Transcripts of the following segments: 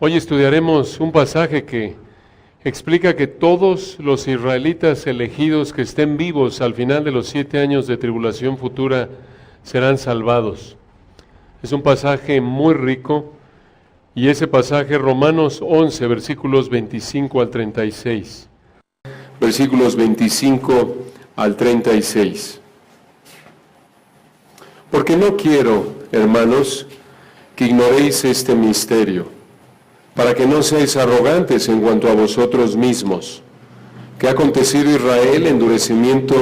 Hoy estudiaremos un pasaje que explica que todos los israelitas elegidos que estén vivos al final de los 7 años de tribulación futura serán salvados. Es un pasaje muy rico y ese pasaje Romanos 11, versículos 25 al 36. Versículos 25 al 36. Porque no quiero, hermanos, que ignoréis este misterio, para que no seáis arrogantes en cuanto a vosotros mismos, que ha acontecido Israel endurecimiento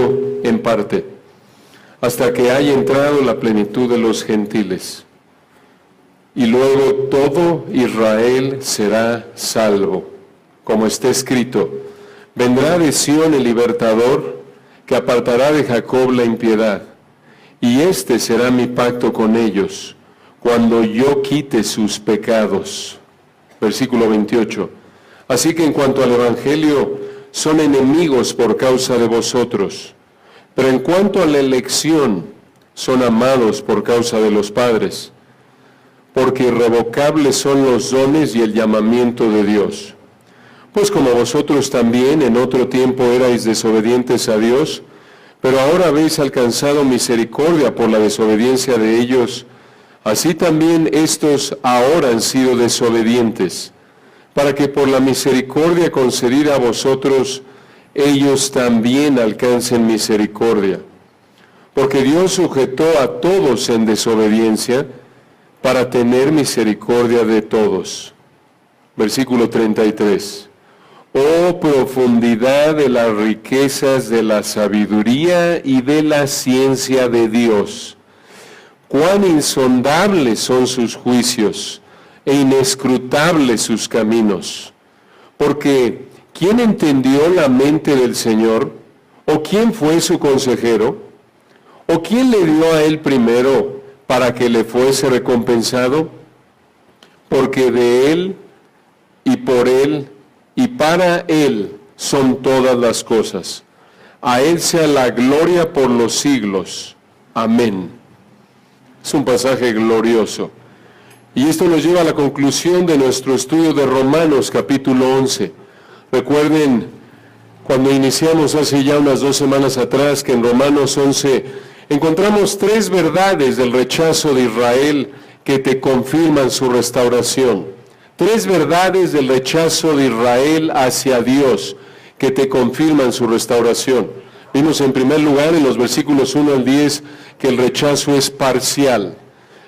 en parte, hasta que haya entrado la plenitud de los gentiles. Y luego todo Israel será salvo, como está escrito: vendrá de Sión el libertador, que apartará de Jacob la impiedad, y este será mi pacto con ellos, cuando yo quite sus pecados. Versículo 28. Así que en cuanto al Evangelio, son enemigos por causa de vosotros, pero en cuanto a la elección, son amados por causa de los padres, porque irrevocables son los dones y el llamamiento de Dios. Pues como vosotros también en otro tiempo erais desobedientes a Dios, pero ahora habéis alcanzado misericordia por la desobediencia de ellos, así también estos ahora han sido desobedientes, para que por la misericordia concedida a vosotros, ellos también alcancen misericordia. Porque Dios sujetó a todos en desobediencia, para tener misericordia de todos. Versículo 33. Oh profundidad de las riquezas de la sabiduría y de la ciencia de Dios. Cuán insondables son sus juicios e inescrutables sus caminos. Porque, ¿quién entendió la mente del Señor? ¿O quién fue su consejero? ¿O quién le dio a él primero para que le fuese recompensado? Porque de él, y por él, y para él son todas las cosas. A él sea la gloria por los siglos. Amén. Es un pasaje glorioso. Y esto nos lleva a la conclusión de nuestro estudio de Romanos capítulo 11. Recuerden, cuando iniciamos hace ya unas 2 semanas atrás, que en Romanos 11 encontramos 3 verdades del rechazo de Israel que te confirman su restauración. 3 verdades del rechazo de Israel hacia Dios que te confirman su restauración. Vimos en primer lugar en los versículos 1 al 10 que el rechazo es parcial.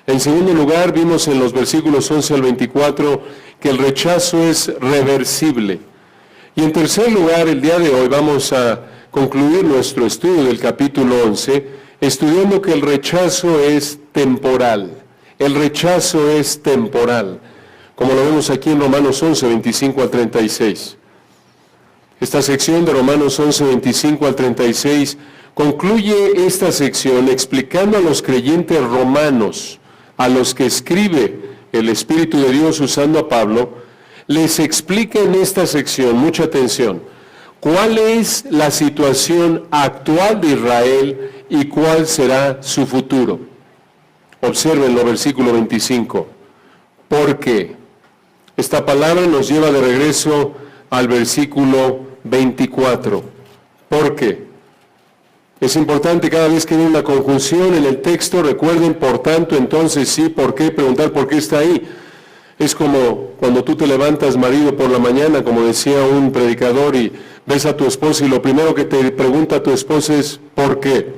En segundo lugar vimos en los versículos 11 al 24 que el rechazo es reversible. Y en tercer lugar, el día de hoy vamos a concluir nuestro estudio del capítulo 11 estudiando que el rechazo es temporal. El rechazo es temporal, como lo vemos aquí en Romanos 11, 25 al 36. Esta sección de Romanos 11, 25 al 36 concluye esta sección explicando a los creyentes romanos, a los que escribe el Espíritu de Dios usando a Pablo, les explica en esta sección, mucha atención, cuál es la situación actual de Israel y cuál será su futuro. Observen el versículo 25. ¿Por qué? Esta palabra nos lleva de regreso al versículo 24. ¿Por qué? Es importante cada vez que hay una conjunción en el texto, recuerden, por tanto, entonces, sí, ¿por qué? Preguntar por qué está ahí. Es como cuando tú te levantas, marido, por la mañana, como decía un predicador, y ves a tu esposa y lo primero que te pregunta tu esposa es ¿por qué?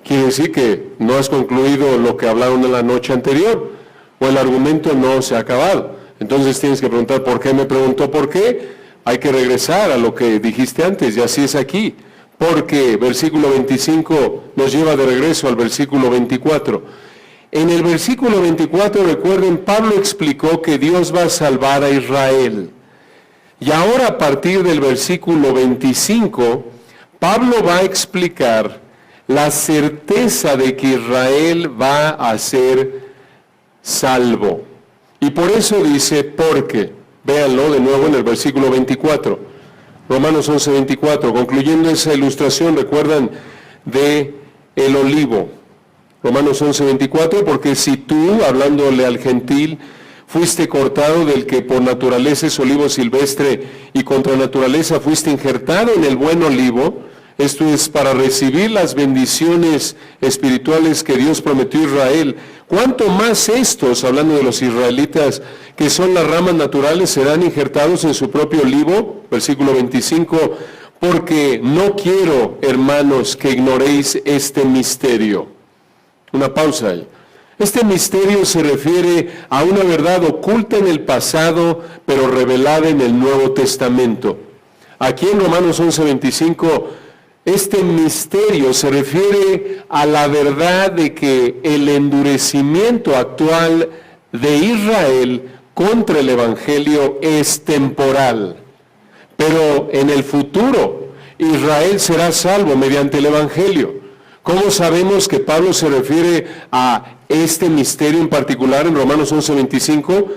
Quiere decir que no has concluido lo que hablaron en la noche anterior, o el argumento no se ha acabado. Entonces tienes que preguntar ¿por qué? Me preguntó ¿por qué? Hay que regresar a lo que dijiste antes, y así es aquí. Porque versículo 25 nos lleva de regreso al versículo 24. En el versículo 24, recuerden, Pablo explicó que Dios va a salvar a Israel. Y ahora a partir del versículo 25, Pablo va a explicar la certeza de que Israel va a ser salvo. Y por eso dice, porque, véanlo de nuevo en el versículo 24. Romanos 11, 24, concluyendo esa ilustración, recuerdan, de el olivo. Romanos 11, 24, porque si tú, hablándole al gentil, fuiste cortado del que por naturaleza es olivo silvestre y contra naturaleza fuiste injertado en el buen olivo, esto es para recibir las bendiciones espirituales que Dios prometió a Israel. ¿Cuánto más estos, hablando de los israelitas, que son las ramas naturales, serán injertados en su propio olivo? Versículo 25, porque no quiero, hermanos, que ignoréis este misterio. Una pausa ahí. Este misterio se refiere a una verdad oculta en el pasado, pero revelada en el Nuevo Testamento. Aquí en Romanos 11:25, este misterio se refiere a la verdad de que el endurecimiento actual de Israel contra el Evangelio es temporal. Pero en el futuro, Israel será salvo mediante el Evangelio. ¿Cómo sabemos que Pablo se refiere a este misterio en particular en Romanos 11:25?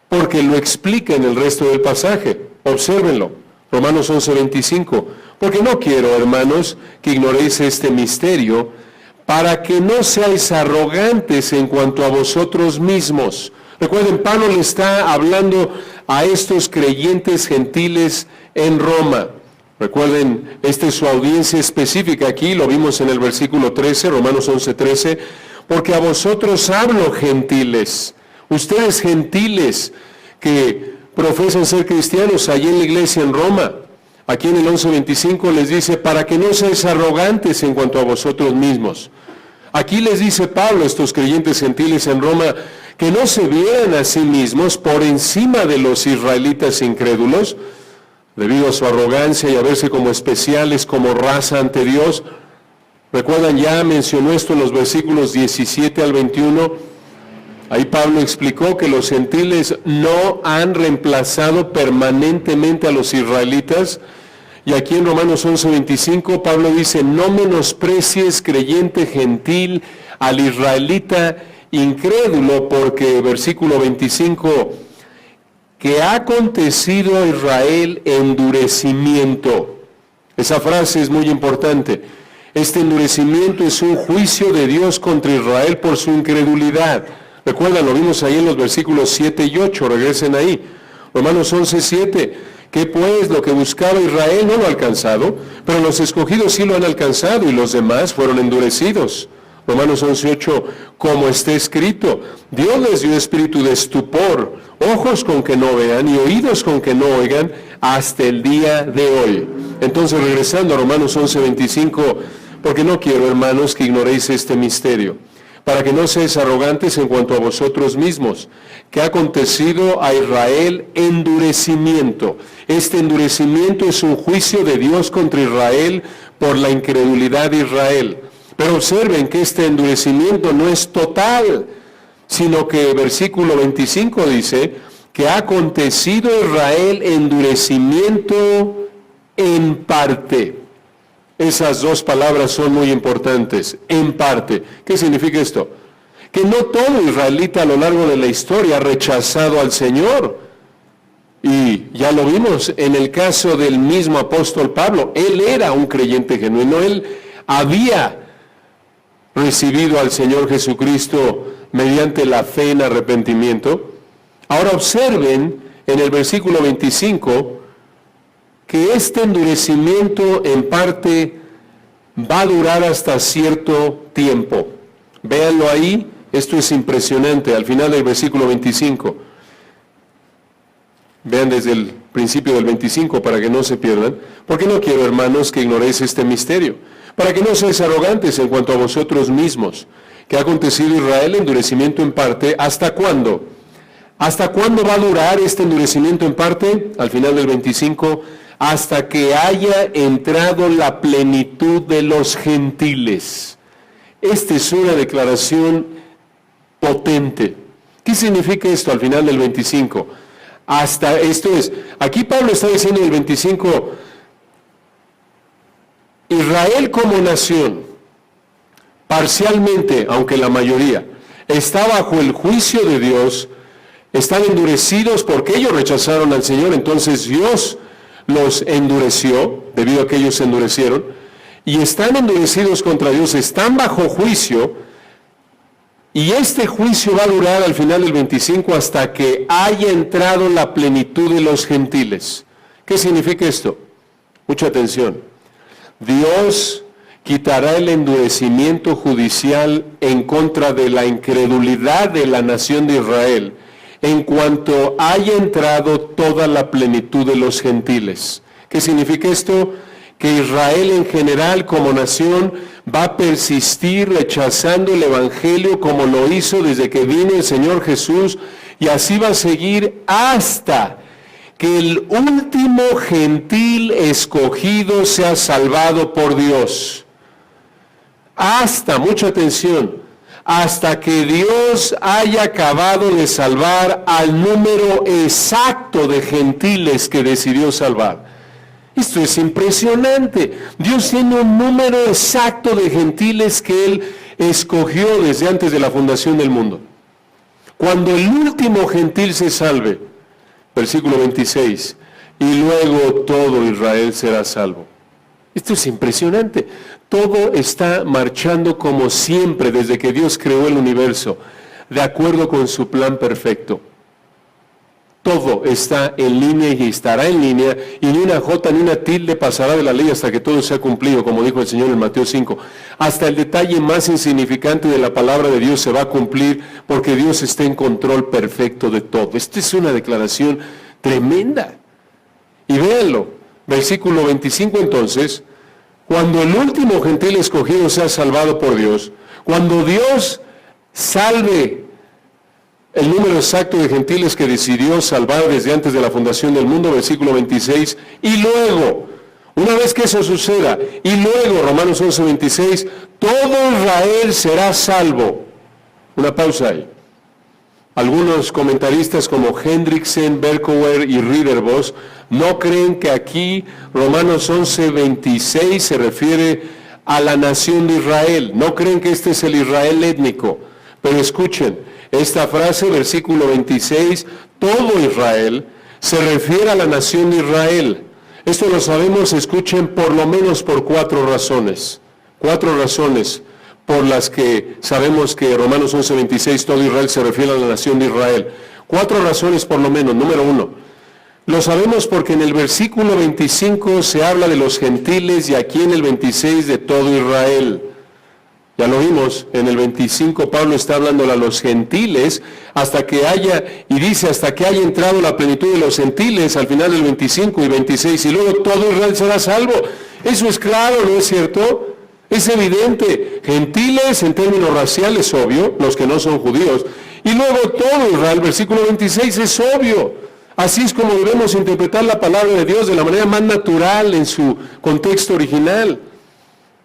Porque lo explica en el resto del pasaje. Obsérvenlo. Romanos 11:25. Porque no quiero, hermanos, que ignoréis este misterio, para que no seáis arrogantes en cuanto a vosotros mismos. Recuerden, Pablo le está hablando a estos creyentes gentiles en Roma. Recuerden, esta es su audiencia específica aquí, lo vimos en el versículo 13, Romanos 11:13, porque a vosotros hablo, gentiles, ustedes gentiles que profesan ser cristianos allí en la iglesia en Roma. Aquí en el 11:25 les dice, para que no seáis arrogantes en cuanto a vosotros mismos. Aquí les dice Pablo a estos creyentes gentiles en Roma, que no se vieran a sí mismos por encima de los israelitas incrédulos, debido a su arrogancia y a verse como especiales, como raza ante Dios. Recuerdan, ya mencionó esto en los versículos 17 al 21, ahí Pablo explicó que los gentiles no han reemplazado permanentemente a los israelitas, y aquí en Romanos 11:25 Pablo dice, no menosprecies, creyente gentil, al israelita incrédulo, porque versículo 25, que ha acontecido a Israel endurecimiento. Esa frase es muy importante. Este endurecimiento es un juicio de Dios contra Israel por su incredulidad. Recuerdan, lo vimos ahí en los versículos 7 y 8, regresen ahí. Romanos 11:7, que pues lo que buscaba Israel no lo ha alcanzado, pero los escogidos sí lo han alcanzado y los demás fueron endurecidos. Romanos 11:8, como está escrito, Dios les dio espíritu de estupor, ojos con que no vean y oídos con que no oigan, hasta el día de hoy. Entonces, regresando a Romanos 11:25, porque no quiero, hermanos, que ignoréis este misterio, para que no seáis arrogantes en cuanto a vosotros mismos, que ha acontecido a Israel endurecimiento. Este endurecimiento es un juicio de Dios contra Israel por la incredulidad de Israel. Pero observen que este endurecimiento no es total, sino que versículo 25 dice que ha acontecido a Israel endurecimiento en parte. Esas dos palabras son muy importantes, en parte. ¿Qué significa esto? Que no todo israelita a lo largo de la historia ha rechazado al Señor. Y ya lo vimos en el caso del mismo apóstol Pablo. Él era un creyente genuino, él había recibido al Señor Jesucristo mediante la fe en arrepentimiento. Ahora observen en el versículo 25 que este endurecimiento en parte va a durar hasta cierto tiempo. Véanlo ahí, esto es impresionante, al final del versículo 25. Vean desde el principio del 25 para que no se pierdan. Porque no quiero, hermanos, que ignoréis este misterio, para que no seáis arrogantes en cuanto a vosotros mismos, que ha acontecido Israel endurecimiento en parte. ¿Hasta cuándo? ¿Hasta cuándo va a durar este endurecimiento en parte? Al final del 25, hasta que haya entrado la plenitud de los gentiles. Esta es una declaración potente. ¿Qué significa esto al final del 25? Hasta, esto es, aquí Pablo está diciendo en el 25, Israel como nación, parcialmente, aunque la mayoría, está bajo el juicio de Dios, están endurecidos porque ellos rechazaron al Señor, entonces Dios los endureció, debido a que ellos se endurecieron, y están endurecidos contra Dios, están bajo juicio, Y este juicio va a durar al final del 25 hasta que haya entrado la plenitud de los gentiles. ¿Qué significa esto? Mucha atención. Dios quitará el endurecimiento judicial en contra de la incredulidad de la nación de Israel en cuanto haya entrado toda la plenitud de los gentiles. ¿Qué significa esto? Que Israel en general como nación va a persistir rechazando el Evangelio como lo hizo desde que vino el Señor Jesús, y así va a seguir hasta que el último gentil escogido sea salvado por Dios. Hasta, mucha atención, hasta que Dios haya acabado de salvar al número exacto de gentiles que decidió salvar. Esto es impresionante. Dios tiene un número exacto de gentiles que Él escogió desde antes de la fundación del mundo. Cuando el último gentil se salve, versículo 26, y luego todo Israel será salvo. Esto es impresionante. Todo está marchando como siempre desde que Dios creó el universo, de acuerdo con su plan perfecto. Todo está en línea y estará en línea, y ni una jota ni una tilde pasará de la ley hasta que todo sea cumplido, como dijo el Señor en Mateo 5. Hasta el detalle más insignificante de la palabra de Dios se va a cumplir, porque Dios está en control perfecto de todo. Esta es una declaración tremenda. Y véanlo, versículo 25 entonces, cuando el último gentil escogido sea salvado por Dios, cuando Dios salve el número exacto de gentiles que decidió salvar desde antes de la fundación del mundo, versículo 26, y luego, una vez que eso suceda, y luego, Romanos 11, 26, todo Israel será salvo. Una pausa ahí. Algunos comentaristas como Hendrickson, Berkouwer y Ridderbos no creen que aquí Romanos 11, 26 se refiere a la nación de Israel. No creen que este es el Israel étnico. Pero escuchen, esta frase, versículo 26, todo Israel, se refiere a la nación de Israel. Esto lo sabemos, escuchen, por lo menos por 4 razones. 4 razones por las que sabemos que Romanos 11, 26, todo Israel se refiere a la nación de Israel. 4 razones por lo menos. Número 1, lo sabemos porque en el versículo 25 se habla de los gentiles y aquí en el 26 de todo Israel. Ya lo vimos, en el 25 Pablo está hablando a los gentiles hasta que haya, y dice hasta que haya entrado la plenitud de los gentiles al final del 25 y 26, y luego todo Israel será salvo. Eso es claro, ¿no es cierto? Es evidente. Gentiles en términos raciales, obvio, los que no son judíos, y luego todo Israel, versículo 26, es obvio. Así es como debemos interpretar la palabra de Dios de la manera más natural en su contexto original.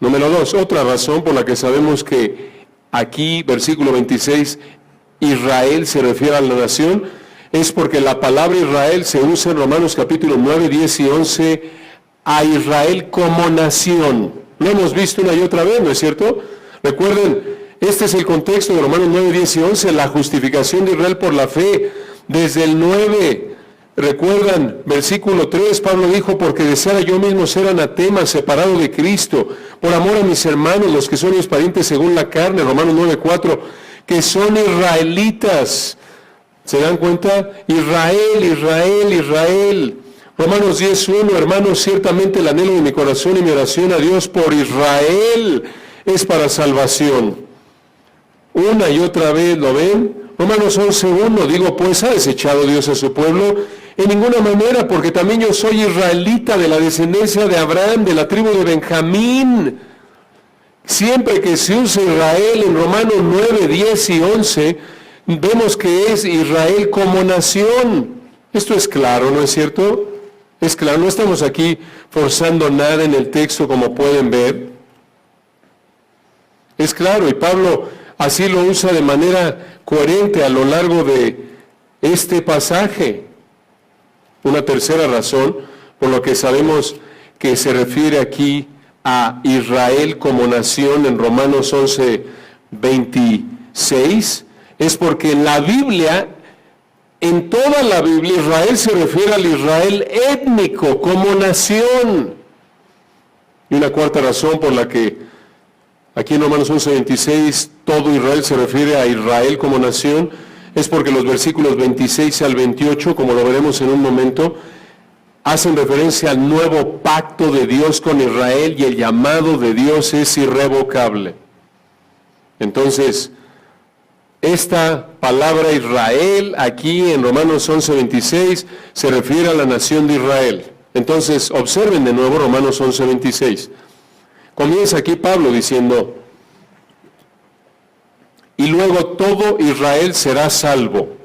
Número 2, otra razón por la que sabemos que aquí, versículo 26, Israel se refiere a la nación, es porque la palabra Israel se usa en Romanos capítulo 9, 10 y 11 a Israel como nación. Lo hemos visto una y otra vez, ¿no es cierto? Recuerden, este es el contexto de Romanos 9, 10 y 11, la justificación de Israel por la fe. Desde el 9, recuerdan, versículo 3, Pablo dijo, porque deseara yo mismo ser anatema, separado de Cristo, por amor a mis hermanos, los que son mis parientes según la carne, Romanos 9, 4, que son israelitas. ¿Se dan cuenta? Israel, Israel, Israel. Romanos 10, 1, hermanos, ciertamente el anhelo de mi corazón y mi oración a Dios por Israel es para salvación. Una y otra vez, ¿lo ven? Romanos 11, 1, digo, pues, ¿ha desechado Dios a su pueblo? En ninguna manera, porque también yo soy israelita de la descendencia de Abraham, de la tribu de Benjamín. Siempre que se usa Israel en Romanos 9, 10 y 11, vemos que es Israel como nación. Esto es claro, ¿no es cierto? Es claro, no estamos aquí forzando nada en el texto como pueden ver. Es claro, y Pablo así lo usa de manera coherente a lo largo de este pasaje. Una tercera razón por lo que sabemos que se refiere aquí a Israel como nación en Romanos 11, 26, es porque en la Biblia, en toda la Biblia, Israel se refiere al Israel étnico como nación. Y una cuarta razón por la que aquí en Romanos 11:26, todo Israel se refiere a Israel como nación, es porque los versículos 26 al 28, como lo veremos en un momento, hacen referencia al nuevo pacto de Dios con Israel y el llamado de Dios es irrevocable. Entonces, esta palabra Israel aquí en Romanos 11:26 se refiere a la nación de Israel. Entonces, observen de nuevo Romanos 11:26. Comienza aquí Pablo diciendo, y luego todo Israel será salvo.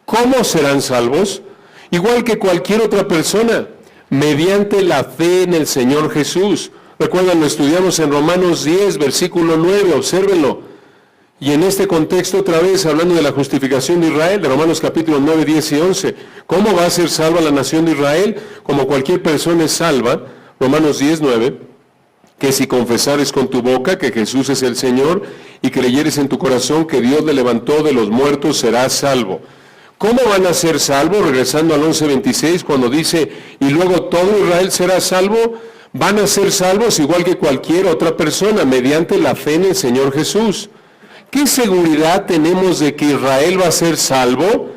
¿Cómo serán salvos? Igual que cualquier otra persona, mediante la fe en el Señor Jesús. Recuerdan, lo estudiamos en Romanos 10, versículo 9, obsérvenlo. Y en este contexto, otra vez, hablando de la justificación de Israel, de Romanos capítulos 9, 10 y 11. ¿Cómo va a ser salva la nación de Israel? Como cualquier persona es salva, Romanos 10, 9, que si confesares con tu boca que Jesús es el Señor y creyeres en tu corazón que Dios le levantó de los muertos, serás salvo. ¿Cómo van a ser salvos? Regresando al 11:26, cuando dice, y luego todo Israel será salvo, van a ser salvos igual que cualquier otra persona, mediante la fe en el Señor Jesús. ¿Qué seguridad tenemos de que Israel va a ser salvo?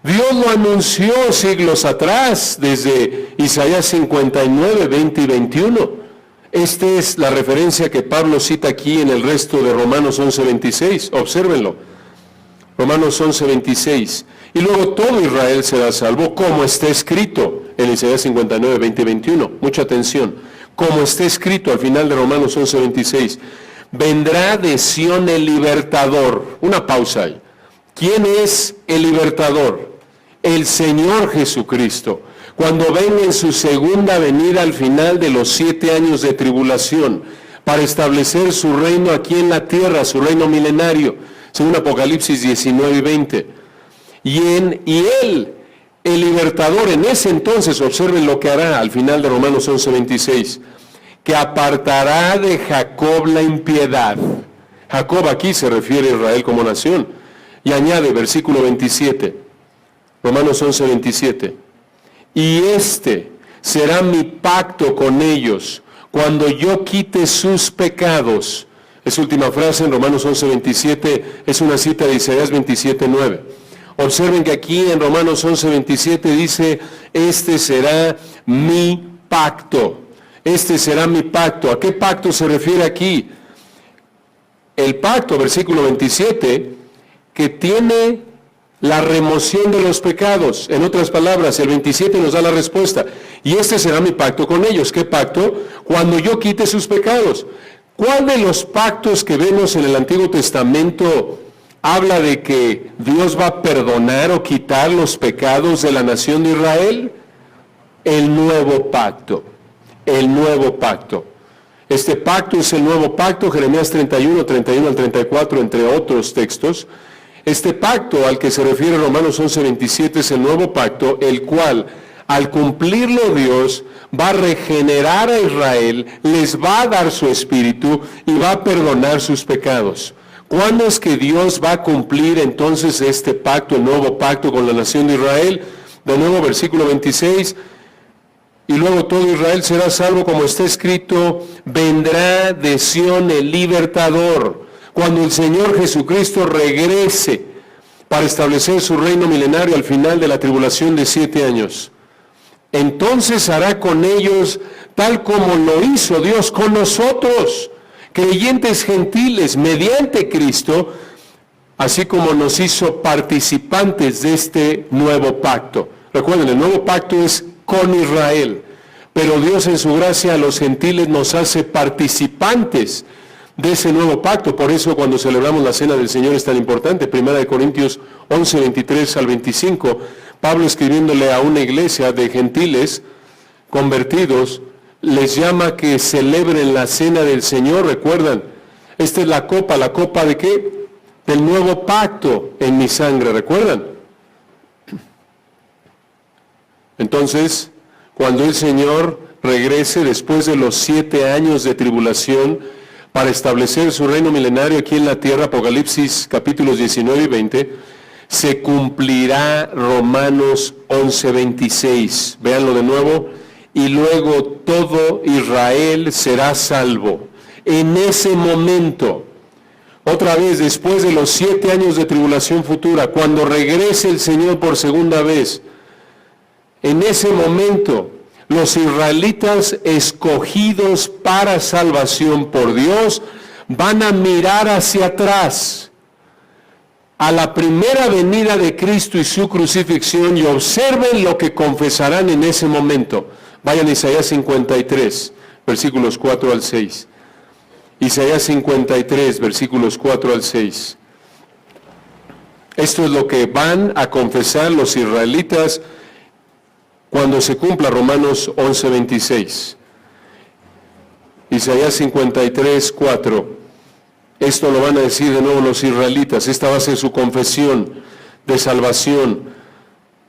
Dios lo anunció siglos atrás, desde Isaías 59, 20 y 21. Esta es la referencia que Pablo cita aquí en el resto de Romanos 11:26. Obsérvenlo. Romanos 11:26. Y luego todo Israel será salvo, como está escrito en Isaías 59, 20 y 21. Mucha atención. Como está escrito al final de Romanos 11:26. Vendrá de Sión el libertador. Una pausa ahí. ¿Quién es el libertador? El Señor Jesucristo. Cuando venga en su segunda venida al final de los 7 años de tribulación, para establecer su reino aquí en la tierra, su reino milenario, según Apocalipsis 19 y 20. Y él, el libertador, en ese entonces, observen lo que hará al final de Romanos 11:26, que apartará de Jacob la impiedad. Jacob aquí se refiere a Israel como nación. Y añade, versículo 27, Romanos 11:27, y este será mi pacto con ellos cuando yo quite sus pecados. Esa última frase en Romanos 11:27 es una cita de Isaías 27:9. Observen que aquí en Romanos 11:27 dice, este será mi pacto. Este será mi pacto. ¿A qué pacto se refiere aquí? El pacto, versículo 27, que tiene la remoción de los pecados. En otras palabras, el 27 nos da la respuesta. Y este será mi pacto con ellos. ¿Qué pacto? Cuando yo quite sus pecados. ¿Cuál de los pactos que vemos en el Antiguo Testamento habla de que Dios va a perdonar o quitar los pecados de la nación de Israel? El nuevo pacto. El nuevo pacto. Este pacto es el nuevo pacto, Jeremías 31, 31 al 34, entre otros textos. Este pacto al que se refiere Romanos 11:27 es el nuevo pacto, el cual, al cumplirlo Dios, va a regenerar a Israel, les va a dar su espíritu y va a perdonar sus pecados. ¿Cuándo es que Dios va a cumplir entonces este pacto, el nuevo pacto con la nación de Israel? De nuevo, versículo 26, y luego todo Israel será salvo, como está escrito, vendrá de Sión el libertador. Cuando el Señor Jesucristo regrese para establecer su reino milenario al final de la tribulación de 7 años, entonces hará con ellos tal como lo hizo Dios con nosotros, creyentes gentiles, mediante Cristo, así como nos hizo participantes de este nuevo pacto. Recuerden, el nuevo pacto es con Israel, pero Dios en su gracia a los gentiles nos hace participantes de ese nuevo pacto. Por eso cuando celebramos la Cena del Señor es tan importante. 1 Corintios 11, 23 al 25, Pablo, escribiéndole a una iglesia de gentiles convertidos, les llama que celebren la Cena del Señor. Recuerdan, esta es la copa ¿de qué? Del nuevo pacto en mi sangre, ¿recuerdan? Entonces, cuando el Señor regrese después de los 7 años de tribulación, para establecer su reino milenario aquí en la tierra, Apocalipsis capítulos 19 y 20, se cumplirá Romanos 11:26. Véanlo de nuevo. Y luego todo Israel será salvo. en ese momento. Otra vez, después de los 7 años de tribulación futura, cuando regrese el Señor por segunda vez, en ese momento, los israelitas escogidos para salvación por Dios van a mirar hacia atrás a la primera venida de Cristo y su crucifixión y observen lo que confesarán en ese momento. Vayan a Isaías 53, versículos 4 al 6. Isaías 53, versículos 4 al 6. Esto es lo que van a confesar los israelitas cuando se cumpla Romanos 11, 26. Isaías 53, 4. Esto lo van a decir de nuevo los israelitas. Esta va a ser su confesión de salvación.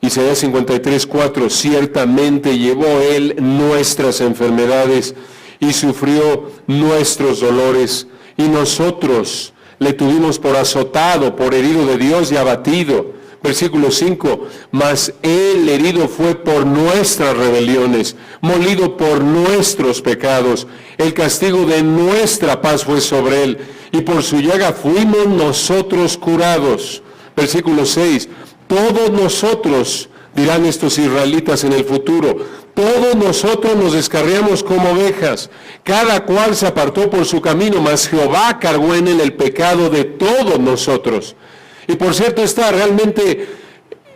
Isaías 53, 4. Ciertamente llevó Él nuestras enfermedades y sufrió nuestros dolores, y nosotros le tuvimos por azotado, por herido de Dios y abatido. Versículo 5, mas Él herido fue por nuestras rebeliones, molido por nuestros pecados, el castigo de nuestra paz fue sobre Él, y por su llaga fuimos nosotros curados. Versículo 6, todos nosotros, dirán estos israelitas en el futuro, todos nosotros nos descarriamos como ovejas, cada cual se apartó por su camino, mas Jehová cargó en él el pecado de todos nosotros. Y por cierto, esta realmente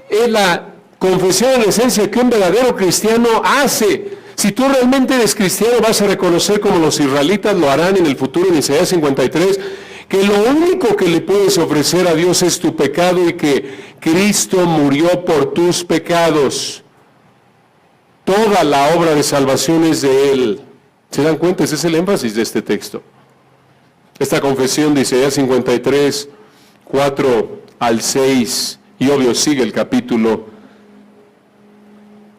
es la confesión en esencia que un verdadero cristiano hace. Si tú realmente eres cristiano, vas a reconocer, como los israelitas lo harán en el futuro en Isaías 53, que lo único que le puedes ofrecer a Dios es tu pecado y que Cristo murió por tus pecados. Toda la obra de salvación es de Él. ¿Se dan cuenta? Ese es el énfasis de este texto. Esta confesión de Isaías 53, 4 al 6, y obvio sigue el capítulo.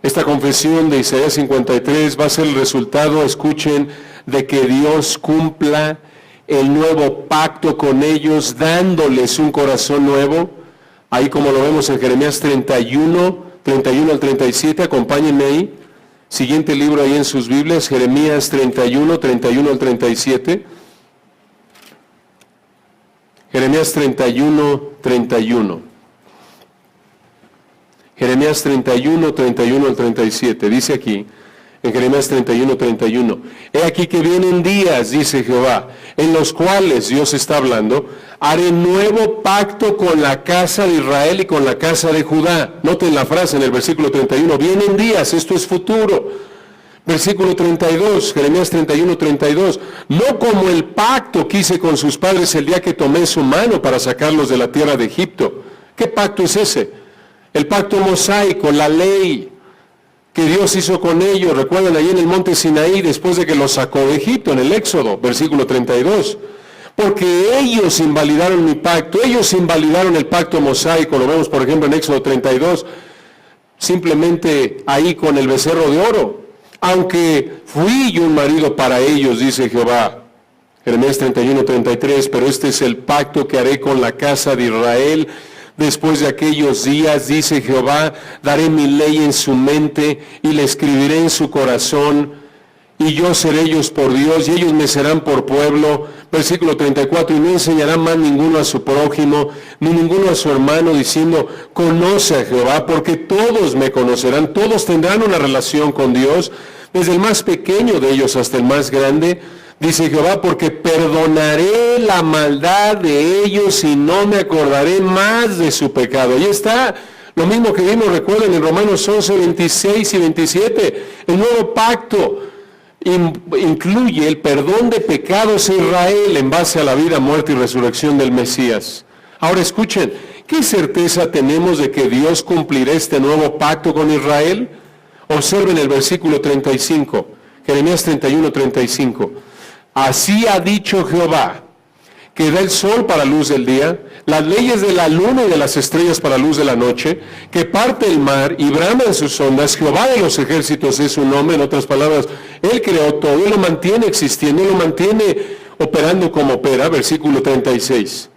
Esta confesión de Isaías 53 va a ser el resultado, escuchen, de que Dios cumpla el nuevo pacto con ellos, dándoles un corazón nuevo. Ahí, como lo vemos en Jeremías 31 al 37, acompáñenme ahí. Siguiente libro ahí en sus Biblias, Jeremías 31 al 37. Jeremías 31. Jeremías 31 al 37. Dice aquí, en Jeremías 31. He aquí que vienen días, dice Jehová, en los cuales, Dios está hablando, haré nuevo pacto con la casa de Israel y con la casa de Judá. Noten la frase en el versículo 31, vienen días, esto es futuro. Versículo 32, Jeremías 31. No como el pacto que hice con sus padres el día que tomé su mano para sacarlos de la tierra de Egipto. ¿Qué pacto es ese? El pacto mosaico, la ley que Dios hizo con ellos. Recuerdan ahí en el monte Sinaí, después de que los sacó de Egipto, en el Éxodo, versículo 32. Porque ellos invalidaron mi pacto, ellos invalidaron el pacto mosaico. Lo vemos, por ejemplo, en Éxodo 32, simplemente ahí con el becerro de oro. Aunque fui yo un marido para ellos, dice Jehová. Jeremías 31:33, pero este es el pacto que haré con la casa de Israel. Después de aquellos días, dice Jehová, daré mi ley en su mente y la escribiré en su corazón, y yo seré ellos por Dios y ellos me serán por pueblo. Versículo 34, y no enseñará más ninguno a su prójimo, ni ninguno a su hermano, diciendo, conoce a Jehová, porque todos me conocerán, todos tendrán una relación con Dios, desde el más pequeño de ellos hasta el más grande. Dice Jehová, porque perdonaré la maldad de ellos y no me acordaré más de su pecado. Y está lo mismo que vimos, recuerden, en Romanos 11, 26 y 27. El nuevo pacto incluye el perdón de pecados a Israel en base a la vida, muerte y resurrección del Mesías. Ahora escuchen, ¿qué certeza tenemos de que Dios cumplirá este nuevo pacto con Israel? Observen el versículo 35, Jeremías 31:35. Así ha dicho Jehová, que da el sol para luz del día, las leyes de la luna y de las estrellas para luz de la noche, que parte el mar y brama en sus ondas. Jehová de los ejércitos es su nombre. En otras palabras, Él creó todo y lo mantiene existiendo, lo mantiene operando como opera. Versículo 36.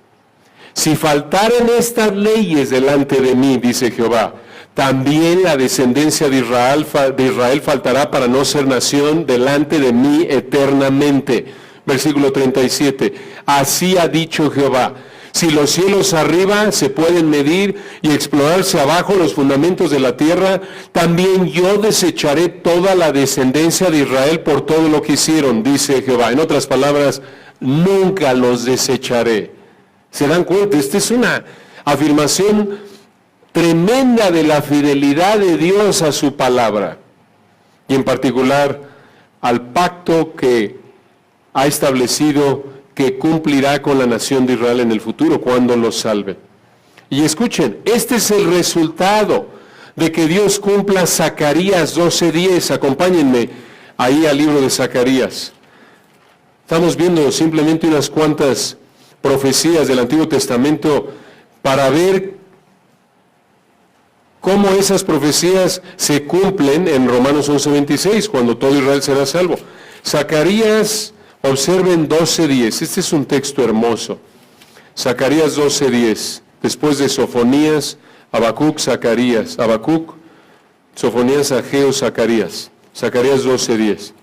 Si faltaren estas leyes delante de mí, dice Jehová, también la descendencia de Israel faltará para no ser nación delante de mí eternamente. Versículo 37, así ha dicho Jehová, si los cielos arriba se pueden medir y explorarse abajo los fundamentos de la tierra, también yo desecharé toda la descendencia de Israel por todo lo que hicieron, dice Jehová. En otras palabras, nunca los desecharé. ¿Se dan cuenta? Esta es una afirmación tremenda de la fidelidad de Dios a su palabra, y en particular al pacto que ha establecido que cumplirá con la nación de Israel en el futuro cuando los salve. Y escuchen, este es el resultado de que Dios cumpla Zacarías 12:10. Acompáñenme ahí al libro de Zacarías. Estamos viendo simplemente unas cuantas profecías del Antiguo Testamento para ver cómo esas profecías se cumplen en Romanos 11:26, cuando todo Israel será salvo. Zacarías, observen 12:10, este es un texto hermoso. Zacarías 12:10, después de Sofonías, Habacuc, Zacarías, Habacuc, Sofonías, Ageo, Zacarías. Zacarías 12:10.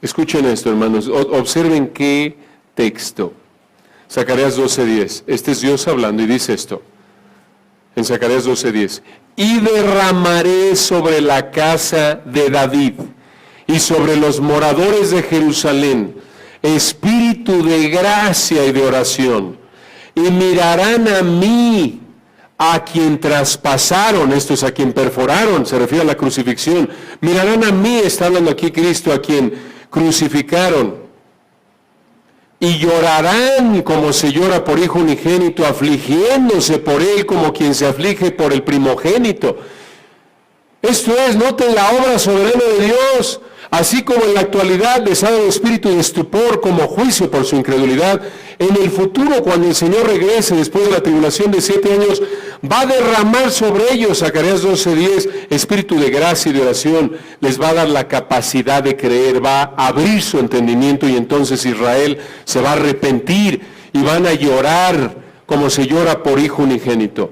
Escuchen esto, hermanos, observen qué texto. Zacarías 12:10, este es Dios hablando y dice esto. En Zacarías 12:10, y derramaré sobre la casa de David y sobre los moradores de Jerusalén espíritu de gracia y de oración, y mirarán a mí, a quien traspasaron, esto es a quien perforaron, se refiere a la crucifixión, mirarán a mí, está hablando aquí Cristo, a quien crucificaron, y llorarán como se llora por hijo unigénito, afligiéndose por él como quien se aflige por el primogénito. Esto es, noten la obra soberana de Dios, así como en la actualidad les ha dado espíritu de estupor como juicio por su incredulidad. En el futuro, cuando el Señor regrese después de la tribulación de 7 años, va a derramar sobre ellos, Zacarías 12:10, espíritu de gracia y de oración, les va a dar la capacidad de creer, va a abrir su entendimiento, y entonces Israel se va a arrepentir y van a llorar como se llora por hijo unigénito.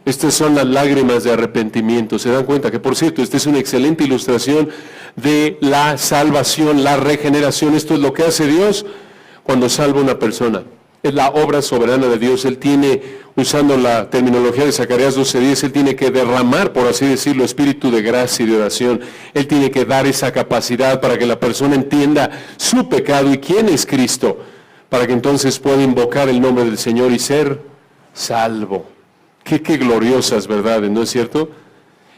Estas son las lágrimas de arrepentimiento. ¿Se dan cuenta? Que, por cierto, esta es una excelente ilustración de la salvación, la regeneración. Esto es lo que hace Dios cuando salva a una persona. Es la obra soberana de Dios. Él tiene, usando la terminología de Zacarías 12:10, Él tiene que derramar, por así decirlo, espíritu de gracia y de oración. Él tiene que dar esa capacidad para que la persona entienda su pecado y quién es Cristo, para que entonces pueda invocar el nombre del Señor y ser salvo. Qué gloriosas verdades, ¿no es cierto?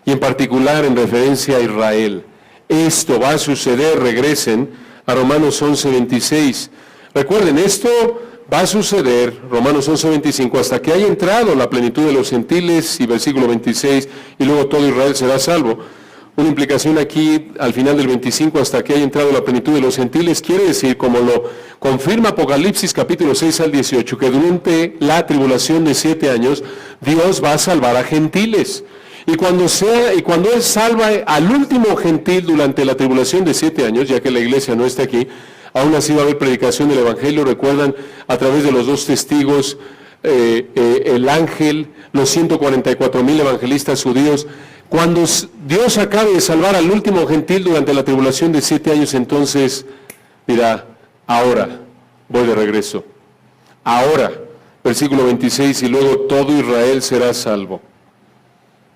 Y en particular en referencia a Israel. Esto va a suceder, regresen a Romanos 11:26. Recuerden, esto va a suceder, Romanos 11:25, hasta que haya entrado la plenitud de los gentiles, y versículo 26, y luego todo Israel será salvo. Una implicación aquí al final del 25, hasta que haya entrado la plenitud de los gentiles, quiere decir, como lo confirma Apocalipsis capítulo 6 al 18, que durante la tribulación de 7 años, Dios va a salvar a gentiles. Y cuando Él salva al último gentil durante la tribulación de 7 años, ya que la iglesia no está aquí, aún así va a haber predicación del Evangelio, recuerdan, a través de los 2 testigos, el ángel, los 144,000 evangelistas judíos. Cuando Dios acabe de salvar al último gentil durante la tribulación de 7 años, entonces dirá, ahora voy de regreso. Ahora, versículo 26, y luego todo Israel será salvo.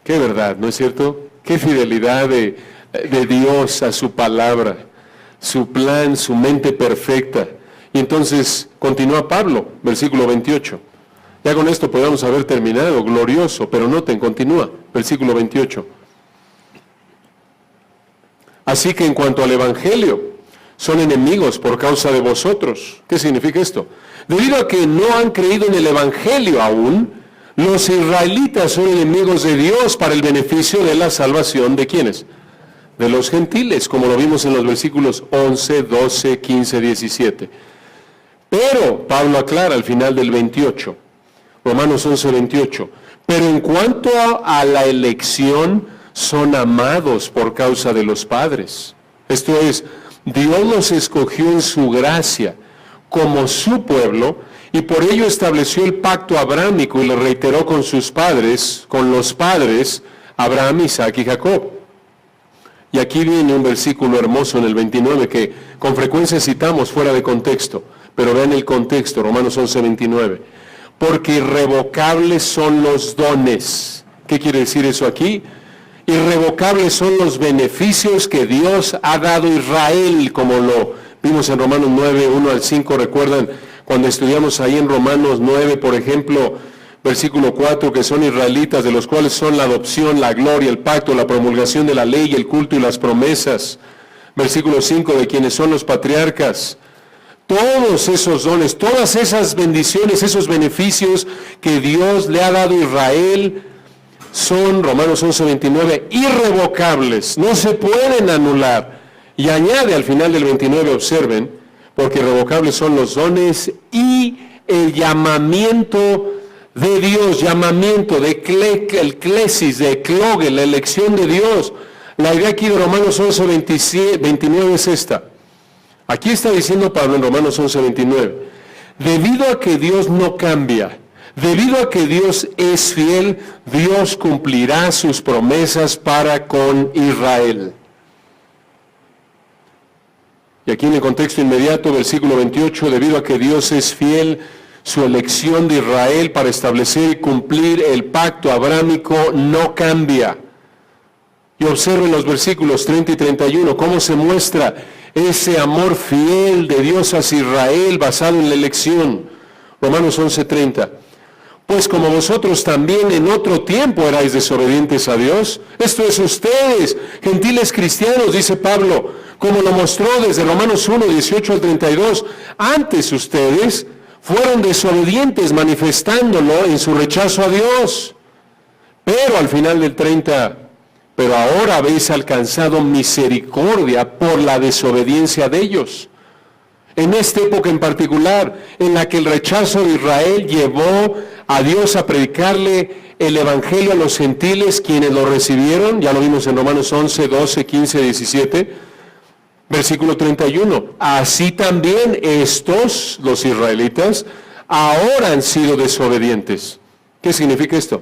Qué verdad, ¿no es cierto? Qué fidelidad de Dios a su palabra, su plan, su mente perfecta. Y entonces continúa Pablo, versículo 28. Ya con esto podemos haber terminado, glorioso, pero noten, continúa, versículo 28. Así que en cuanto al Evangelio, son enemigos por causa de vosotros. ¿Qué significa esto? Debido a que no han creído en el Evangelio aún, los israelitas son enemigos de Dios para el beneficio de la salvación ¿de quiénes? De los gentiles, como lo vimos en los versículos 11, 12, 15, 17. Pero Pablo aclara al final del 28, Romanos 11, 28, pero en cuanto a la elección, son amados por causa de los padres. Esto es, Dios los escogió en su gracia como su pueblo, y por ello estableció el pacto abrámico y lo reiteró con sus padres, con los padres, Abraham, Isaac y Jacob. Y aquí viene un versículo hermoso en el 29 que con frecuencia citamos fuera de contexto, pero vean el contexto, Romanos 11, 29. Porque irrevocables son los dones. ¿Qué quiere decir eso aquí? Irrevocables son los beneficios que Dios ha dado a Israel, como lo vimos en Romanos 9, 1 al 5, recuerdan cuando estudiamos ahí en Romanos 9, por ejemplo, versículo 4, que son israelitas, de los cuales son la adopción, la gloria, el pacto, la promulgación de la ley, el culto y las promesas. Versículo 5, de quienes son los patriarcas. Todos esos dones, todas esas bendiciones, esos beneficios que Dios le ha dado a Israel, son, Romanos 11, 29, irrevocables, no se pueden anular. Y añade al final del 29, observen, porque irrevocables son los dones y el llamamiento de Dios, llamamiento de el clesis, de eclogue, la elección de Dios. La idea aquí de Romanos 11, 29 es esta. Aquí está diciendo Pablo en Romanos 11, 29, debido a que Dios no cambia, debido a que Dios es fiel, Dios cumplirá sus promesas para con Israel. Y aquí en el contexto inmediato, versículo 28, debido a que Dios es fiel, su elección de Israel para establecer y cumplir el pacto abrámico no cambia. Y observen los versículos 30 y 31, cómo se muestra ese amor fiel de Dios hacia Israel basado en la elección. Romanos 11:30. Pues como vosotros también en otro tiempo erais desobedientes a Dios, esto es ustedes, gentiles cristianos, dice Pablo, como lo mostró desde Romanos 1, 18 al 32, antes ustedes fueron desobedientes manifestándolo en su rechazo a Dios. Pero al final del 30, pero ahora habéis alcanzado misericordia por la desobediencia de ellos. En esta época en particular, en la que el rechazo de Israel llevó a Dios a predicarle el evangelio a los gentiles, quienes lo recibieron, ya lo vimos en Romanos 11, 12, 15, 17, versículo 31. Así también estos, los israelitas, ahora han sido desobedientes. ¿Qué significa esto?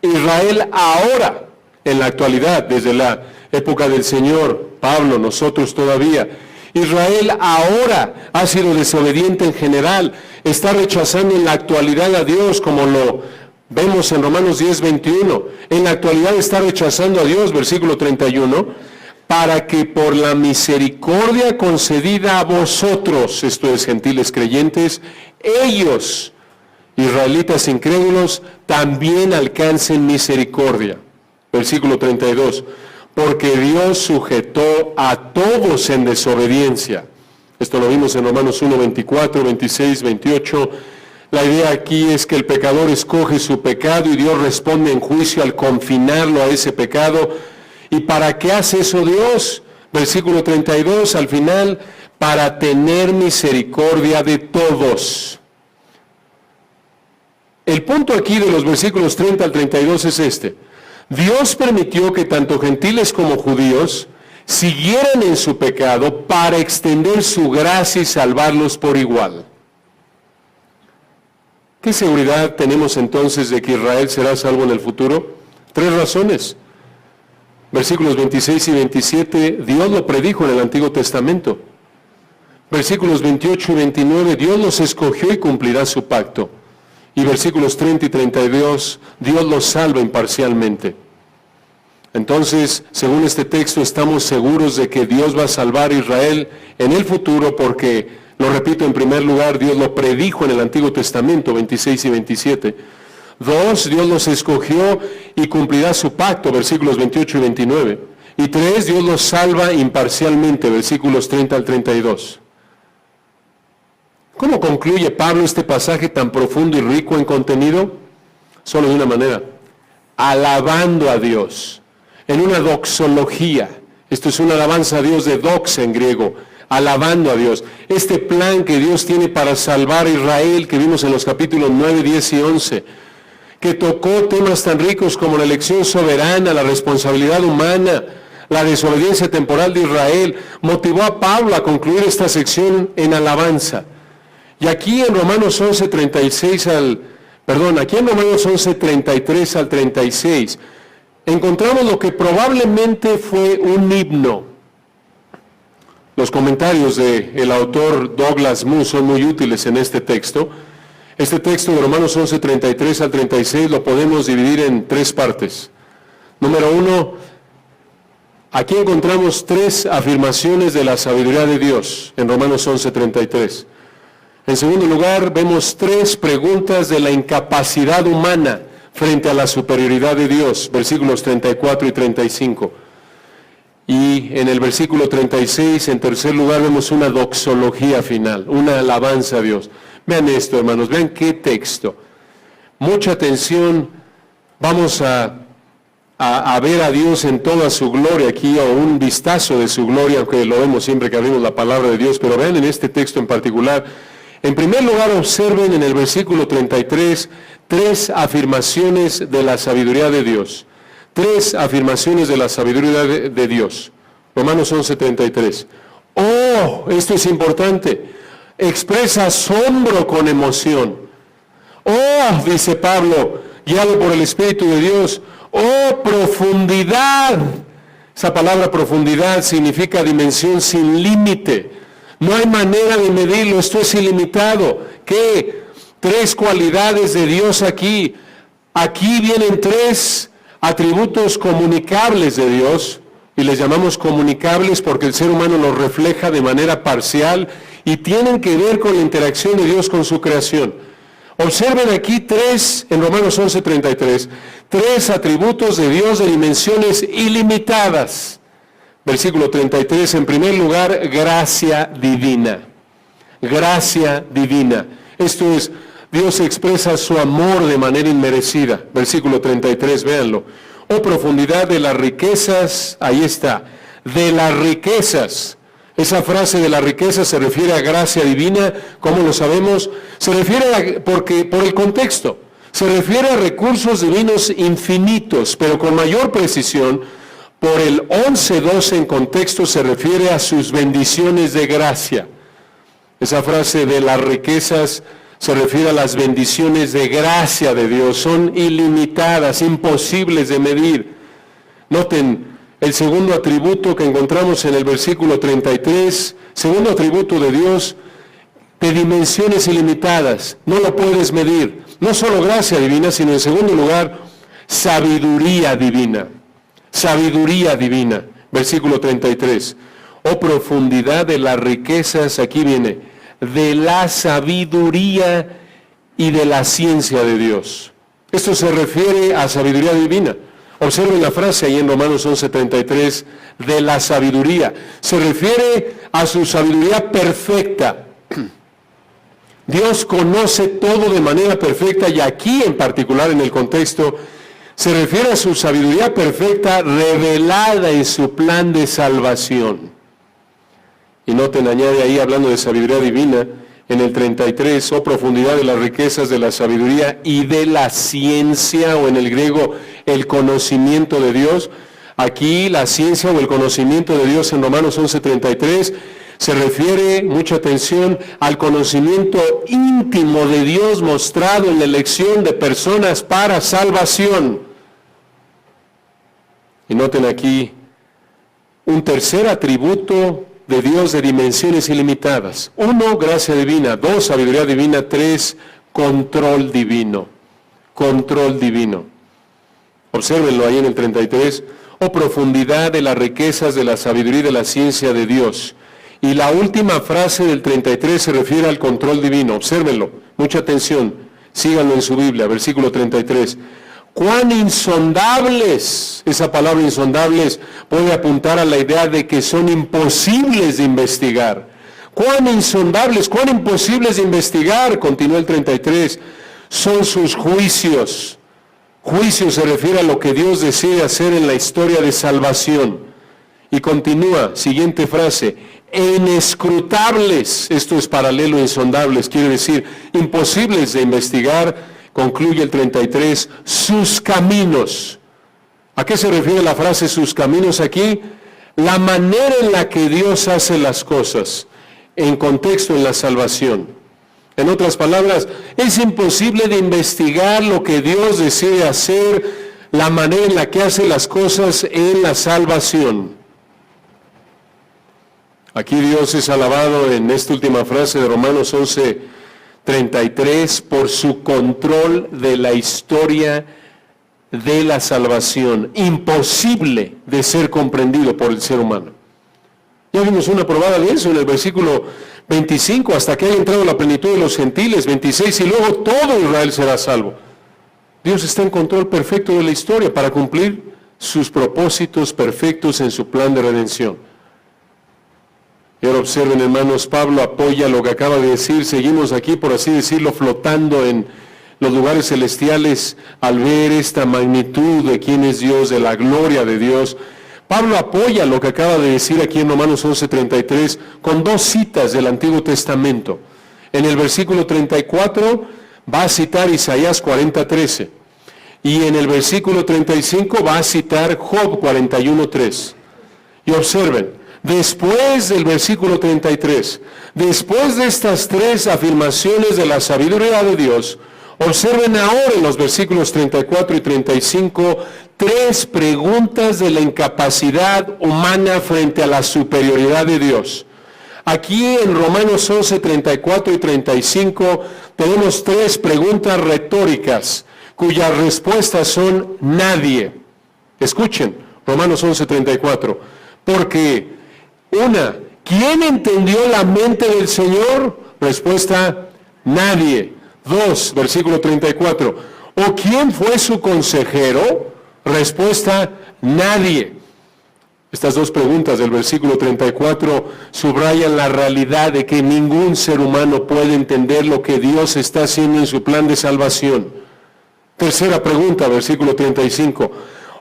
Israel ahora, en la actualidad, desde la época del Señor, Pablo, nosotros todavía, Israel ahora ha sido desobediente en general, está rechazando en la actualidad a Dios, como lo vemos en Romanos 10, 21. En la actualidad está rechazando a Dios, versículo 31, para que por la misericordia concedida a vosotros, esto es, gentiles creyentes, ellos, israelitas incrédulos, también alcancen misericordia. Versículo 32. Porque Dios sujetó a todos en desobediencia. Esto lo vimos en Romanos 1, 24, 26, 28. La idea aquí es que el pecador escoge su pecado y Dios responde en juicio al confinarlo a ese pecado. ¿Y para qué hace eso Dios? Versículo 32, al final, para tener misericordia de todos. El punto aquí de los versículos 30 al 32 es este. Dios permitió que tanto gentiles como judíos siguieran en su pecado para extender su gracia y salvarlos por igual. ¿Qué seguridad tenemos entonces de que Israel será salvo en el futuro? 3 razones. Versículos 26 y 27, Dios lo predijo en el Antiguo Testamento. Versículos 28 y 29, Dios los escogió y cumplirá su pacto. Y versículos 30 y 32, Dios los salva imparcialmente. Entonces, según este texto, estamos seguros de que Dios va a salvar a Israel en el futuro porque, lo repito, en primer lugar, Dios lo predijo en el Antiguo Testamento, 26 y 27. 2, Dios los escogió y cumplirá su pacto, versículos 28 y 29. Y 3, Dios los salva imparcialmente, versículos 30 al 32. ¿Cómo concluye Pablo este pasaje tan profundo y rico en contenido? Solo de una manera, alabando a Dios, en una doxología. Esto es una alabanza a Dios de doxa en griego, alabando a Dios. Este plan que Dios tiene para salvar a Israel, que vimos en los capítulos 9, 10 y 11, que tocó temas tan ricos como la elección soberana, la responsabilidad humana, la desobediencia temporal de Israel, motivó a Pablo a concluir esta sección en alabanza. Y aquí en Romanos 11, 33 al 36, encontramos lo que probablemente fue un himno. Los comentarios del autor Douglas Moo son muy útiles en este texto. Este texto de Romanos 11, 33 al 36 lo podemos dividir en tres partes. Número 1, aquí encontramos tres afirmaciones de la sabiduría de Dios en Romanos 11, 33. En segundo lugar, vemos tres preguntas de la incapacidad humana frente a la superioridad de Dios, versículos 34 y 35. Y en el versículo 36, en tercer lugar, vemos una doxología final, una alabanza a Dios. Vean esto, hermanos, vean qué texto. Mucha atención, vamos a ver a Dios en toda su gloria aquí, o un vistazo de su gloria, aunque lo vemos siempre que abrimos la palabra de Dios, pero vean en este texto en particular. En primer lugar, observen en el versículo 33, tres afirmaciones de la sabiduría de Dios. Tres afirmaciones de la sabiduría de Dios. Romanos 11, 33. Oh, esto es importante. Expresa asombro con emoción. Oh, dice Pablo, guiado por el Espíritu de Dios. Oh, profundidad. Esa palabra profundidad significa dimensión sin límite. No hay manera de medirlo, esto es ilimitado. ¿Qué? Tres cualidades de Dios aquí. Aquí vienen tres atributos comunicables de Dios, y les llamamos comunicables porque el ser humano los refleja de manera parcial y tienen que ver con la interacción de Dios con su creación. Observen aquí tres, en Romanos 11:33, tres atributos de Dios de dimensiones ilimitadas. Versículo 33, en primer lugar, gracia divina. Gracia divina. Esto es, Dios expresa su amor de manera inmerecida. Versículo 33, véanlo. Oh, profundidad de las riquezas, ahí está, de las riquezas. Esa frase de la riqueza se refiere a gracia divina, ¿cómo lo sabemos? Se refiere por el contexto, se refiere a recursos divinos infinitos, pero con mayor precisión, por el 11:12 en contexto se refiere a sus bendiciones de gracia. Esa frase de las riquezas se refiere a las bendiciones de gracia de Dios, son ilimitadas, imposibles de medir. Noten el segundo atributo que encontramos en el versículo 33, segundo atributo de Dios, de dimensiones ilimitadas, no lo puedes medir. No solo gracia divina, sino en segundo lugar, sabiduría divina. Sabiduría divina, versículo 33. Oh, profundidad de las riquezas, aquí viene, de la sabiduría y de la ciencia de Dios. Esto se refiere a sabiduría divina. Observen la frase ahí en Romanos 11:33, de la sabiduría. Se refiere a su sabiduría perfecta. Dios conoce todo de manera perfecta, y aquí en particular en el contexto se refiere a su sabiduría perfecta revelada en su plan de salvación. Y noten, añade ahí, hablando de sabiduría divina, en el 33, oh, profundidad de las riquezas de la sabiduría y de la ciencia, o en el griego, el conocimiento de Dios. Aquí la ciencia o el conocimiento de Dios en Romanos 11:33 se refiere, mucha atención, al conocimiento íntimo de Dios mostrado en la elección de personas para salvación. Y noten aquí un tercer atributo de Dios de dimensiones ilimitadas. 1, gracia divina. 2, sabiduría divina. 3, control divino. Control divino. Obsérvenlo ahí en el 33. Oh, profundidad de las riquezas de la sabiduría y de la ciencia de Dios. Y la última frase del 33 se refiere al control divino. Obsérvenlo. Mucha atención. Síganlo en su Biblia. Versículo 33. Cuán insondables, esa palabra insondables puede apuntar a la idea de que son imposibles de investigar. Cuán insondables, cuán imposibles de investigar, continúa el 33, son sus juicios. Juicio se refiere a lo que Dios decide hacer en la historia de salvación. Y continúa, siguiente frase, inescrutables, esto es paralelo a insondables, quiere decir imposibles de investigar. Concluye el 33, sus caminos. ¿A qué se refiere la frase sus caminos aquí? La manera en la que Dios hace las cosas, en contexto en la salvación. En otras palabras, es imposible de investigar lo que Dios decide hacer, la manera en la que hace las cosas en la salvación. Aquí Dios es alabado en esta última frase de Romanos 11:33 por su control de la historia de la salvación, imposible de ser comprendido por el ser humano. Ya vimos una probada de eso en el versículo 25, hasta que haya entrado la plenitud de los gentiles, 26, y luego todo Israel será salvo. Dios está en control perfecto de la historia para cumplir sus propósitos perfectos en su plan de redención. Y ahora observen, hermanos, Pablo apoya lo que acaba de decir. Seguimos aquí, por así decirlo, flotando en los lugares celestiales al ver esta magnitud de quién es Dios, de la gloria de Dios. Pablo apoya lo que acaba de decir aquí en Romanos 11:33 con dos citas del Antiguo Testamento. En el versículo 34 va a citar Isaías 40:13 y en el versículo 35 va a citar Job 41:3. Y observen, después del versículo 33, después de estas tres afirmaciones de la sabiduría de Dios, observen ahora en los versículos 34 y 35 tres preguntas de la incapacidad humana frente a la superioridad de Dios. Aquí en Romanos 11, 34 y 35 tenemos tres preguntas retóricas cuyas respuestas son nadie. Escuchen, Romanos 11, 34. Porque una, ¿quién entendió la mente del Señor? Respuesta, nadie. 2, versículo 34. ¿O quién fue su consejero? Respuesta, nadie. Estas dos preguntas del versículo 34 subrayan la realidad de que ningún ser humano puede entender lo que Dios está haciendo en su plan de salvación. Tercera pregunta, versículo 35.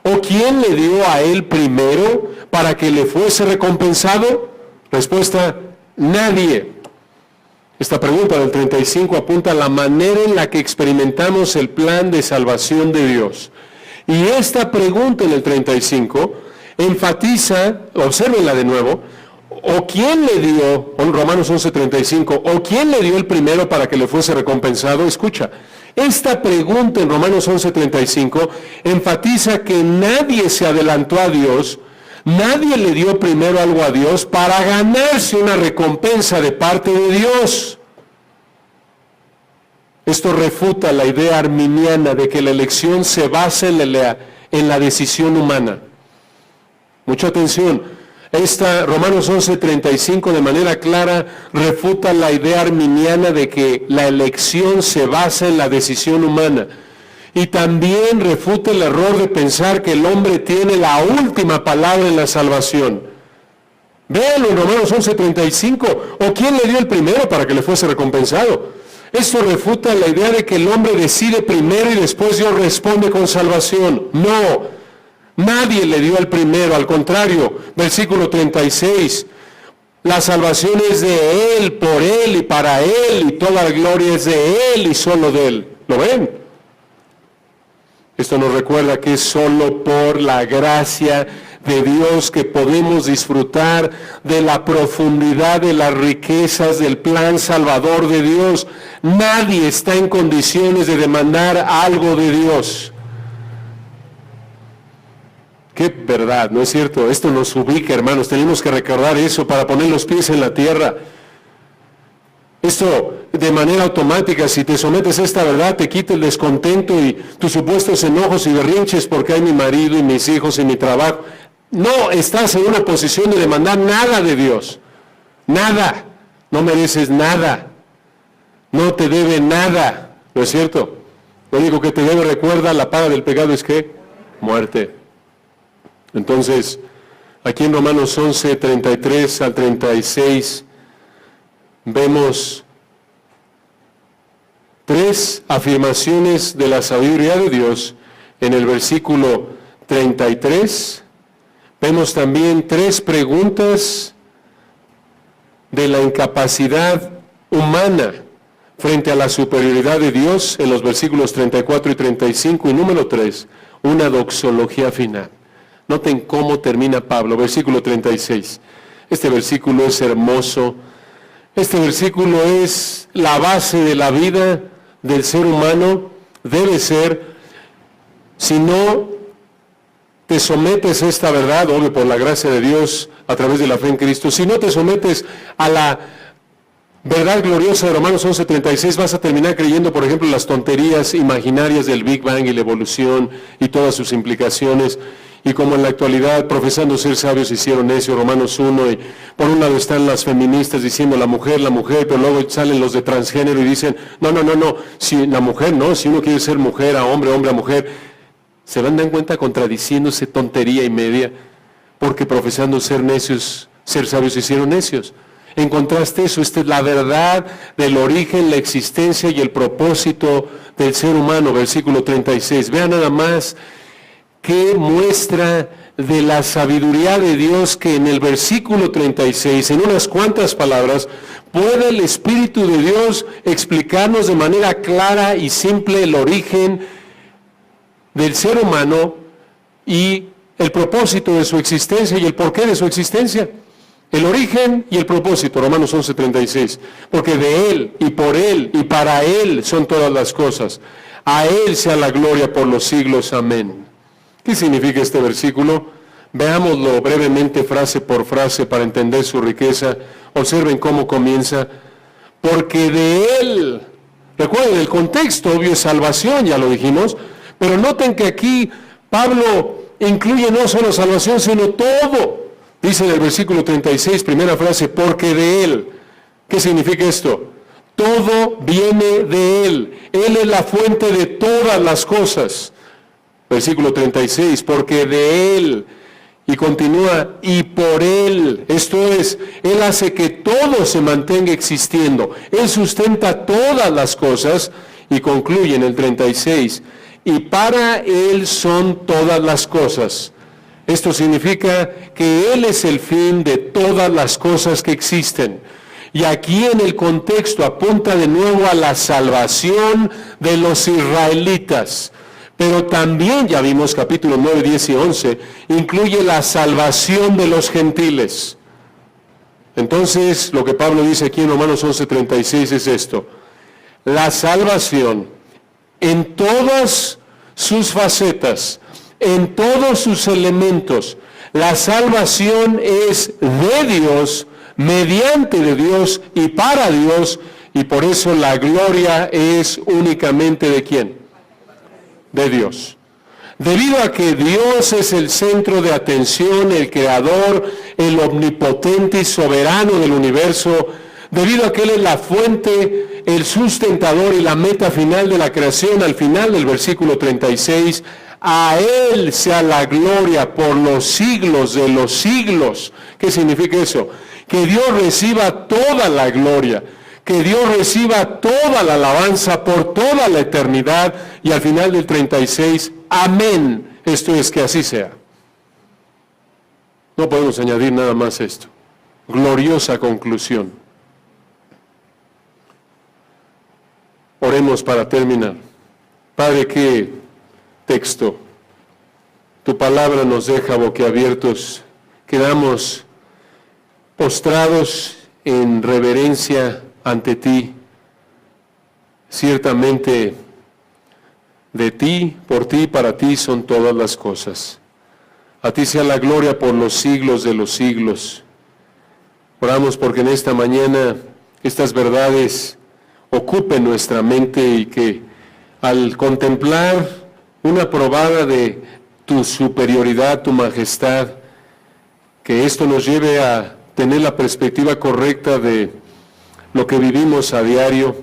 ¿O quién le dio a él primero para que le fuese recompensado? Respuesta, nadie. Esta pregunta del 35 apunta a la manera en la que experimentamos el plan de salvación de Dios. Y esta pregunta en el 35 enfatiza, obsérvenla de nuevo, ¿o quién le dio, en Romanos 11:35, o quién le dio el primero para que le fuese recompensado? Escucha, esta pregunta en Romanos 11:35 enfatiza que nadie se adelantó a Dios, nadie le dio primero algo a Dios para ganarse una recompensa de parte de Dios. Esto refuta la idea arminiana de que la elección se basa en la decisión humana. Mucha atención. Romanos 11:35 de manera clara refuta la idea arminiana de que la elección se basa en la decisión humana. Y también refuta el error de pensar que el hombre tiene la última palabra en la salvación. Véanlo en Romanos 11:35. ¿O quién le dio el primero para que le fuese recompensado? Esto refuta la idea de que el hombre decide primero y después Dios responde con salvación. No, nadie le dio el primero, al contrario, versículo 36, la salvación es de Él, por Él y para Él, y toda la gloria es de Él y solo de Él. ¿Lo ven? Esto nos recuerda que es solo por la gracia de Dios que podemos disfrutar de la profundidad de las riquezas del plan salvador de Dios. Nadie está en condiciones de demandar algo de Dios. Qué verdad, ¿no es cierto? Esto nos ubica, hermanos. Tenemos que recordar eso para poner los pies en la tierra. Esto de manera automática, si te sometes a esta verdad, te quita el descontento y tus supuestos enojos y berrinches porque hay mi marido y mis hijos y mi trabajo. No estás en una posición de demandar nada de Dios. Nada. No mereces nada. No te debe nada. ¿No es cierto? Lo único que te debe, recuerda, la paga del pecado es ¿qué? Muerte. Entonces, aquí en Romanos 11, 33 al 36, vemos tres afirmaciones de la sabiduría de Dios. En el versículo 33, vemos también tres preguntas de la incapacidad humana frente a la superioridad de Dios en los versículos 34 y 35. Y número 3, una doxología final. Noten cómo termina Pablo, versículo 36. Este versículo es hermoso. Este versículo es la base de la vida del ser humano. Debe ser, si no te sometes a esta verdad, obvio por la gracia de Dios, a través de la fe en Cristo, si no te sometes a la verdad gloriosa de Romanos 11:36, vas a terminar creyendo, por ejemplo, las tonterías imaginarias del Big Bang y la evolución y todas sus implicaciones. Y como en la actualidad, profesando ser sabios, hicieron necio, Romanos 1, y por un lado están las feministas diciendo la mujer, pero luego salen los de transgénero y dicen, no, si la mujer no, si uno quiere ser mujer a hombre a mujer, se van dando cuenta contradiciéndose tontería y media, porque profesando ser necios, ser sabios, hicieron necios. En contraste eso, esta es la verdad del origen, la existencia y el propósito del ser humano, versículo 36. Vean nada más qué muestra de la sabiduría de Dios que en el versículo 36, en unas cuantas palabras, puede el Espíritu de Dios explicarnos de manera clara y simple el origen del ser humano y el propósito de su existencia y el porqué de su existencia. El origen y el propósito, Romanos 11:36, porque de Él y por Él y para Él son todas las cosas. A Él sea la gloria por los siglos. Amén. ¿Qué significa este versículo? Veámoslo brevemente, frase por frase, para entender su riqueza. Observen cómo comienza. Porque de Él, recuerden, el contexto obvio es salvación, ya lo dijimos, pero noten que aquí Pablo incluye no solo salvación, sino todo. Dice en el versículo 36, primera frase, porque de Él. ¿Qué significa esto? Todo viene de Él. Él es la fuente de todas las cosas. Versículo 36, porque de Él, y continúa, y por Él. Esto es, Él hace que todo se mantenga existiendo. Él sustenta todas las cosas, y concluye en el 36, y para Él son todas las cosas. Esto significa que Él es el fin de todas las cosas que existen. Y aquí en el contexto apunta de nuevo a la salvación de los israelitas. Pero también, ya vimos capítulo 9, 10 y 11, incluye la salvación de los gentiles. Entonces, lo que Pablo dice aquí en Romanos 11:36 es esto. La salvación en todas sus facetas, en todos sus elementos, la salvación es de Dios, mediante de Dios y para Dios, y por eso la gloria es únicamente ¿de quién? De Dios. Debido a que Dios es el centro de atención, el creador, el omnipotente y soberano del universo, debido a que Él es la fuente, el sustentador y la meta final de la creación, al final del versículo 36, a Él sea la gloria por los siglos de los siglos. ¿Qué significa eso? Que Dios reciba toda la gloria, que Dios reciba toda la alabanza por toda la eternidad, y al final del 36, amén. Esto es, que así sea. No podemos añadir nada más a esto. Gloriosa conclusión. Oremos para terminar. Padre, qué texto. Tu palabra nos deja boquiabiertos. Quedamos postrados en reverencia ante ti. Ciertamente, de ti, por ti, para ti son todas las cosas. A ti sea la gloria por los siglos de los siglos. Oramos porque en esta mañana estas verdades ocupen nuestra mente y que al contemplar una probada de tu superioridad, tu majestad, que esto nos lleve a tener la perspectiva correcta de lo que vivimos a diario.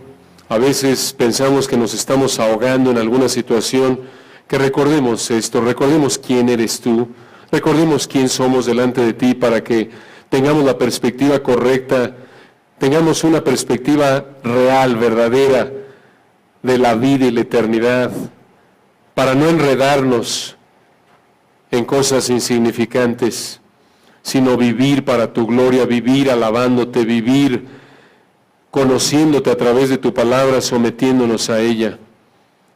A veces pensamos que nos estamos ahogando en alguna situación, que recordemos esto, recordemos quién eres tú, recordemos quién somos delante de ti para que tengamos la perspectiva correcta, tengamos una perspectiva real, verdadera, de la vida y la eternidad, para no enredarnos en cosas insignificantes, sino vivir para tu gloria, vivir alabándote, vivir conociéndote a través de tu palabra, sometiéndonos a ella.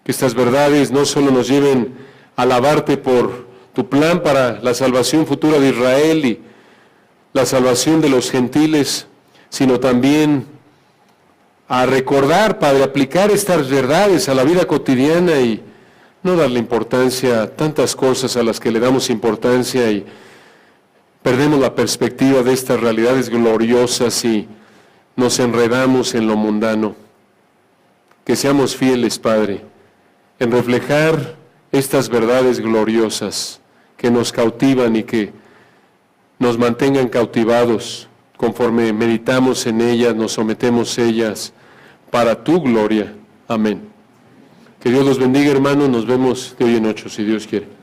Que estas verdades no solo nos lleven a alabarte por tu plan para la salvación futura de Israel y la salvación de los gentiles, sino también a recordar, Padre, aplicar estas verdades a la vida cotidiana y no darle importancia a tantas cosas a las que le damos importancia y perdemos la perspectiva de estas realidades gloriosas y nos enredamos en lo mundano. Que seamos fieles, Padre, en reflejar estas verdades gloriosas que nos cautivan y que nos mantengan cautivados conforme meditamos en ellas, nos sometemos a ellas para tu gloria. Amén. Que Dios los bendiga, hermanos. Nos vemos de hoy en 8, si Dios quiere.